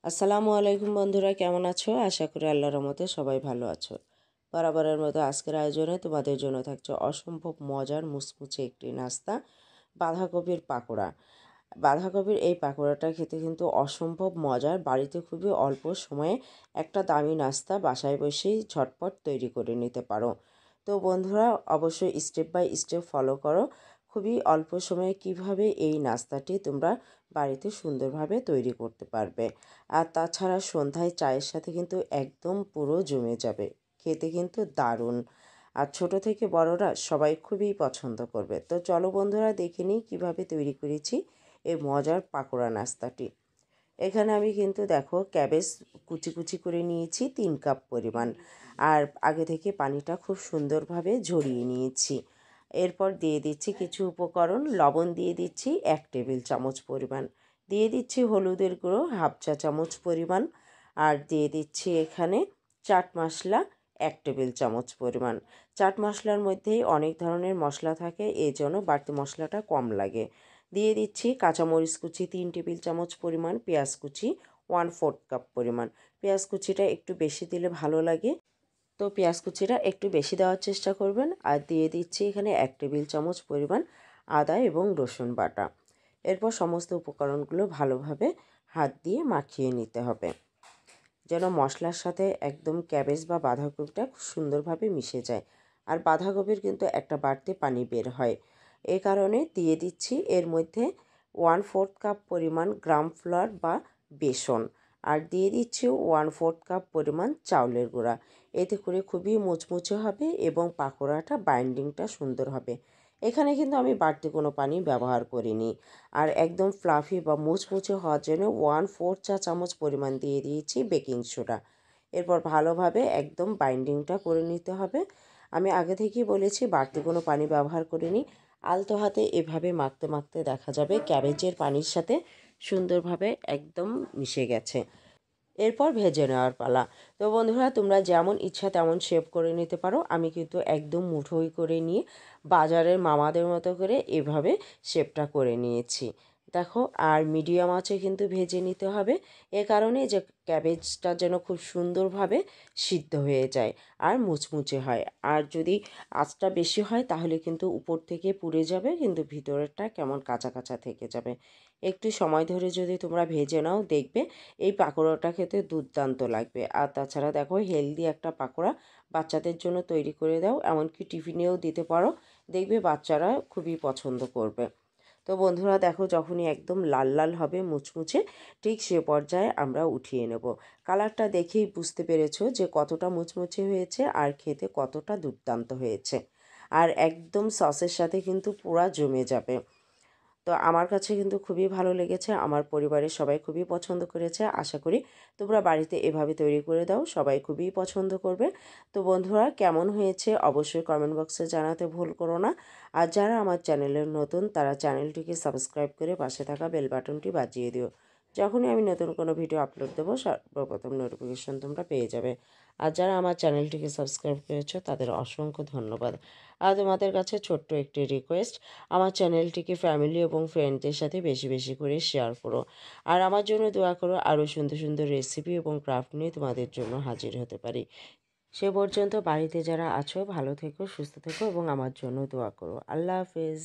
আসসালামু আলাইকুম বন্ধুরা, কেমন আছো? আশা করি আল্লাহর রহমতে সবাই ভালো আছো। বরাবরের মতো আজকের আয়োজনে তোমাদের জন্য থাকছে অসম্ভব মজার মুচমুচে একটি নাস্তা, বাঁধাকপির পাকোড়া। বাঁধাকপির এই পাকোড়াটা খেতে কিন্তু অসম্ভব মজার। বাড়িতে খুবই অল্প সময়ে একটা দামি নাস্তা বাসায় বসেই ঝটপট তৈরি করে নিতে পারো। তো বন্ধুরা, অবশ্যই স্টেপ বাই স্টেপ ফলো করো। খুবই অল্প সময়ে কিভাবে এই নাস্তাটি তোমরা বাড়িতে সুন্দরভাবে তৈরি করতে পারবে। আর তাছাড়া সন্ধ্যায় চায়ের সাথে কিন্তু একদম পুরো জমে যাবে। খেতে কিন্তু দারুণ। আর ছোট থেকে বড়রা সবাই খুবই পছন্দ করবে। তো চলো বন্ধুরা, দেখে নিই কীভাবে তৈরি করেছি এই মজার পাকোড়া নাস্তাটি। এখানে আমি কিন্তু দেখো ক্যাবেজ কুচি কুচি করে নিয়েছি 3 কাপ পরিমাণ। আর আগে থেকে পানিটা খুব সুন্দরভাবে ঝরিয়ে নিয়েছি। এরপর দিয়ে দিচ্ছি কিছু উপকরণ। লবণ দিয়ে দিচ্ছি 1 টেবিল চামচ পরিমাণ, দিয়ে দিচ্ছি হলুদের গুঁড়ো 1/2 চা চামচ পরিমাণ, আর দিয়ে দিচ্ছি এখানে চাট মশলা 1 টেবিল চামচ পরিমাণ। চাট মশলার মধ্যেই অনেক ধরনের মশলা থাকে, এই জন্য বাড়তি মশলাটা কম লাগে। দিয়ে দিচ্ছি কাঁচামরিচ কুচি 3 টেবিল চামচ পরিমাণ, পেঁয়াজ কুচি 1/4 কাপ পরিমাণ। পেঁয়াজ কুচিটা একটু বেশি দিলে ভালো লাগে, তো পেঁয়াজ কুচিটা একটু বেশি দেওয়ার চেষ্টা করবেন। আর দিয়ে দিচ্ছি এখানে 1 টেবিল চামচ পরিমাণ আদা এবং রসুন বাটা। এরপর সমস্ত উপকরণগুলো ভালোভাবে হাত দিয়ে মাখিয়ে নিতে হবে, যেন মশলার সাথে একদম ক্যাবেজ বা বাঁধাকপিটা খুব সুন্দরভাবে মিশে যায়। আর বাঁধাকপির কিন্তু একটা বাড়তি পানি বের হয়, এই কারণে দিয়ে দিচ্ছি এর মধ্যে 1/4 কাপ পরিমাণ গ্রাম ফ্লোর বা বেসন। আর দিয়ে দিচ্ছি 1/4 কাপ পরিমাণ চাউলের গুঁড়া। এতে করে খুবই মুচমুচে হবে এবং পাকোড়াটা বাইন্ডিংটা সুন্দর হবে। এখানে কিন্তু আমি বাড়তি কোনো পানি ব্যবহার করিনি। আর একদম ফ্লাফি বা মুচমুচে হওয়ার জন্য 1/4 চা চামচ পরিমাণ দিয়ে দিয়েছি বেকিং সোডা। এরপর ভালোভাবে একদম বাইন্ডিংটা করে নিতে হবে। আমি আগে থেকেই বলেছি বাড়তি কোনো পানি ব্যবহার করিনি। আলতো হাতে এভাবে মাখতে মাখতে দেখা যাবে ক্যাবেজের পানির সাথে সুন্দরভাবে একদম মিশে গেছে। এরপর ভেজে নেওয়ার পালা। তো বন্ধুরা, তোমরা যেমন ইচ্ছা তেমন শেপ করে নিতে পারো। আমি কিন্তু একদম মুঠোই করে নিয়ে বাজারের মামাদের মতো করে এভাবে শেপটা করে নিয়েছি। দেখো, আর মিডিয়াম আঁচে কিন্তু ভেজে নিতে হবে, এ কারণে যে ক্যাবেজটা যেন খুব সুন্দরভাবে সিদ্ধ হয়ে যায় আর মুচমুচে হয়। আর যদি আঁচটা বেশি হয় তাহলে কিন্তু উপর থেকে পুড়ে যাবে, কিন্তু ভিতরেরটা কেমন কাঁচা কাঁচা থেকে যাবে। একটু সময় ধরে যদি তোমরা ভেজে নাও, দেখবে এই পাকোড়াটা খেতে দুর্দান্ত লাগবে। আর তাছাড়া দেখো, হেলদি একটা পাকোড়া বাচ্চাদের জন্য তৈরি করে দাও, এমনকি টিফিনেও দিতে পারো। দেখবে বাচ্চারা খুবই পছন্দ করবে। তো বন্ধুরা দেখো, যখনই একদম লাল লাল হবে মুচমুচে, ঠিক সে পর্যায়ে আমরা উঠিয়ে নেব। কালারটা দেখেই বুঝতে পেরেছো যে কতটা মুচমুচে হয়েছে আর খেতে কতটা দুর্দান্ত হয়েছে। আর একদম সসের সাথে কিন্তু পুরা জমে যাবে। তো আমার কাছে কিন্তু খুবই ভালো লেগেছে, আমার পরিবারের সবাই খুবই পছন্দ করেছে। আশা করি তোমরা বাড়িতে এভাবে তৈরি করে দাও, সবাই খুবই পছন্দ করবে। তো বন্ধুরা, কেমন হয়েছে অবশ্যই কমেন্ট বক্সে জানাতে ভুল করো না। আর যারা আমার চ্যানেলের নতুন, তারা চ্যানেলটিকে সাবস্ক্রাইব করে পাশে থাকা বেল বাটনটি বাজিয়ে দিও। যখনই আমি নতুন কোনো ভিডিও আপলোড দেবো, সর্বপ্রথম নোটিফিকেশন তোমরা পেয়ে যাবে। আর যারা আমার চ্যানেলটিকে সাবস্ক্রাইব করেছো তাদের অসংখ্য ধন্যবাদ। আর তোমাদের কাছে ছোট্ট একটি রিকোয়েস্ট, আমার চ্যানেলটিকে ফ্যামিলি এবং ফ্রেন্ডদের সাথে বেশি বেশি করে শেয়ার করো। আর আমার জন্য দোয়া করো, আরও সুন্দর সুন্দর রেসিপি এবং ক্রাফট নিয়ে তোমাদের জন্য হাজির হতে পারি। সে পর্যন্ত বাড়িতে যারা আছো ভালো থেকো, সুস্থ থেকো এবং আমার জন্য দোয়া করো। আল্লাহ হাফেজ।